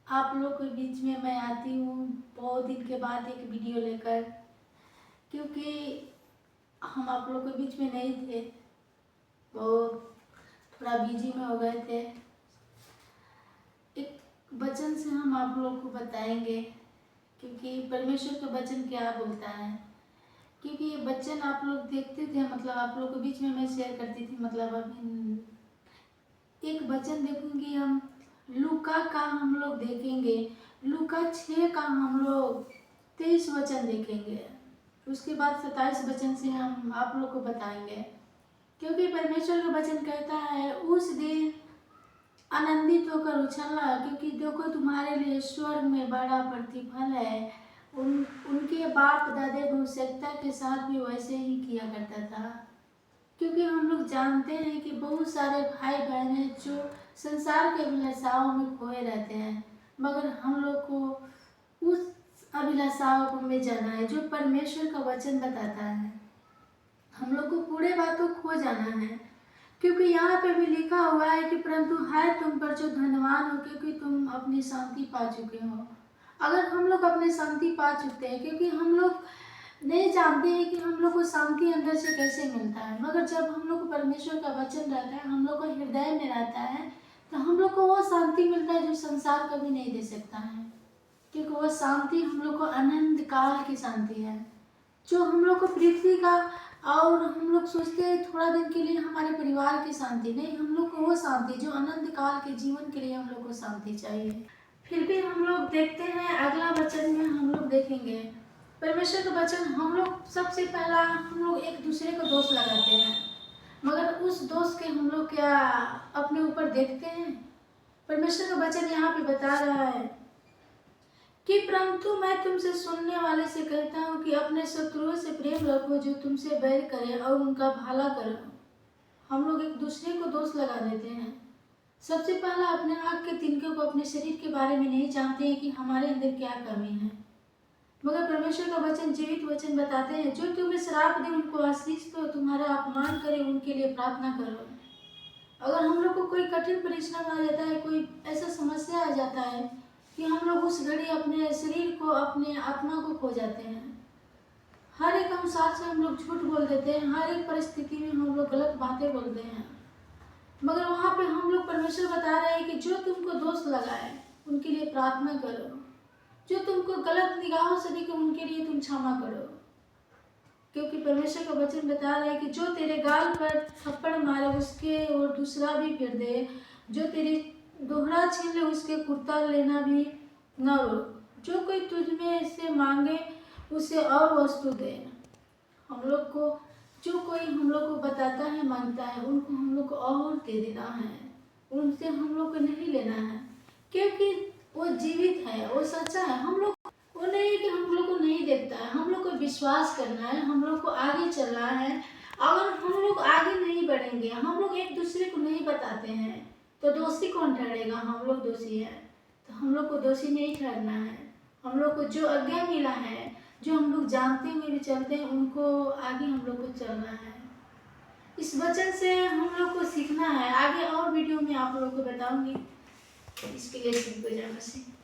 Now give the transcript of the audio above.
आप लोग के बीच में मैं आती हूँ बहुत दिन के बाद एक वीडियो लेकर, क्योंकि हम आप लोग के बीच में नहीं थे, वो थोड़ा बिजी में हो गए थे। एक वचन से हम आप लोग को बताएंगे, क्योंकि परमेश्वर का वचन क्या बोलता है। क्योंकि ये वचन आप लोग देखते थे, मतलब आप लोग के बीच में मैं शेयर करती थी। मतलब अभी एक वचन देखूंगी, हम लूका का हम लोग देखेंगे, लूका 6 का हम लोग 23 वचन देखेंगे। उसके बाद 27 वचन से हम आप लोग को बताएंगे। क्योंकि परमेश्वर का वचन कहता है, उस दिन आनंदित होकर उछलना, क्योंकि देखो तुम्हारे लिए स्वर्ग में बड़ा प्रतिफल है। उनके बाप दादे भविष्यता के साथ भी वैसे ही किया करता था। क्योंकि हम लोग जानते हैं कि बहुत सारे भाई बहन हैं जो संसार के अभिलाषाओं में खोए रहते हैं, मगर हम लोग को उस अभिलाषाओं में जाना है जो परमेश्वर का वचन बताता है। हम लोग को पूरे बातों खो जाना है, क्योंकि यहाँ पे भी लिखा हुआ है कि परंतु है तुम पर जो धनवान हो, क्योंकि तुम अपनी शांति पा चुके हो। अगर हम लोग अपनी शांति पा चुके हैं, क्योंकि हम लोग नहीं जानते हैं कि हम लोग को शांति अंदर से कैसे मिलता है, मगर जब हम लोग को परमेश्वर का वचन रहता है, हम लोग को हृदय में रहता है, तो हम लोग को वो शांति मिलता है जो संसार कभी नहीं दे सकता है। क्योंकि वो शांति हम लोग को अनंत काल की शांति है, जो हम लोग को पृथ्वी का, और हम लोग सोचते हैं थोड़ा दिन के लिए हमारे परिवार की शांति नहीं, हम लोग को वो शांति जो अनंत काल के जीवन के लिए हम लोग को शांति चाहिए। फिर भी हम लोग देखते हैं अगला वचन में हम लोग देखेंगे परमेश्वर का वचन। हम लोग सबसे पहला हम लोग एक दूसरे को दोष लगाते हैं, मगर उस दोष के हम लोग क्या अपने ऊपर देखते हैं। परमेश्वर का वचन यहाँ पे बता रहा है कि परंतु मैं तुमसे सुनने वाले से कहता हूँ कि अपने शत्रुओं से प्रेम रखो, जो तुमसे बैर करे और उनका भला करो। हम लोग एक दूसरे को दोष लगा देते हैं। सबसे पहला अपने आँख के तिनके को, अपने शरीर के बारे में नहीं जानते हैं कि हमारे अंदर क्या कमी है। मगर परमेश्वर का वचन जीवित वचन बताते हैं, जो तुम्हें श्राप दे उनको आशीष दो, तुम्हारा अपमान करे उनके लिए प्रार्थना करो। अगर हम लोग को कोई कठिन परिश्रम आ जाता है, कोई ऐसा समस्या आ जाता है कि हम लोग उस घड़ी अपने शरीर को, अपने आत्मा को खो जाते हैं। हर एक अनुसार से हम लोग झूठ बोल देते हैं, हर एक परिस्थिति में हम लोग गलत बातें बोलते हैं। मगर वहाँ पे हम लोग परमेश्वर बता रहे हैं कि जो तुमको दोष लगाए उनके लिए प्रार्थना करो, जो तुमको गलत निगाहों से देखे उनके लिए तुम क्षमा करो। क्योंकि परमेश्वर का वचन बता रहा है कि जो तेरे गाल पर थप्पड़ मारे उसके और दूसरा भी फिर दे, जो तेरी दोहरा छीन ले उसके कुर्ता लेना भी न रोक, जो कोई तुझ में से मांगे उसे और वस्तु दे। हम लोग को जो कोई हम लोग को बताता है, मांगता है, उनको हम लोग को और दे देना है, उनसे हम लोग को नहीं लेना है। क्योंकि वो जीवित है, वो सच्चा है। हम लोग वो नहीं कि हम लोग को नहीं देखता है, हम लोग को विश्वास करना है, हम लोग को आगे चलना है। अगर हम लोग आगे नहीं बढ़ेंगे, हम लोग एक दूसरे को नहीं बताते हैं, तो दोषी कौन ठहरेगा? हम लोग दोषी हैं। तो हम लोग को दोषी नहीं ठहरना है। हम लोग को जो आज्ञा मिला है, जो हम लोग जानते हुए भी चलते हैं, उनको आगे हम लोग को चलना है। इस वचन से हम लोग को सीखना है। आगे और वीडियो में आप लोग को बताऊंगी। इसके लिए सिर्फ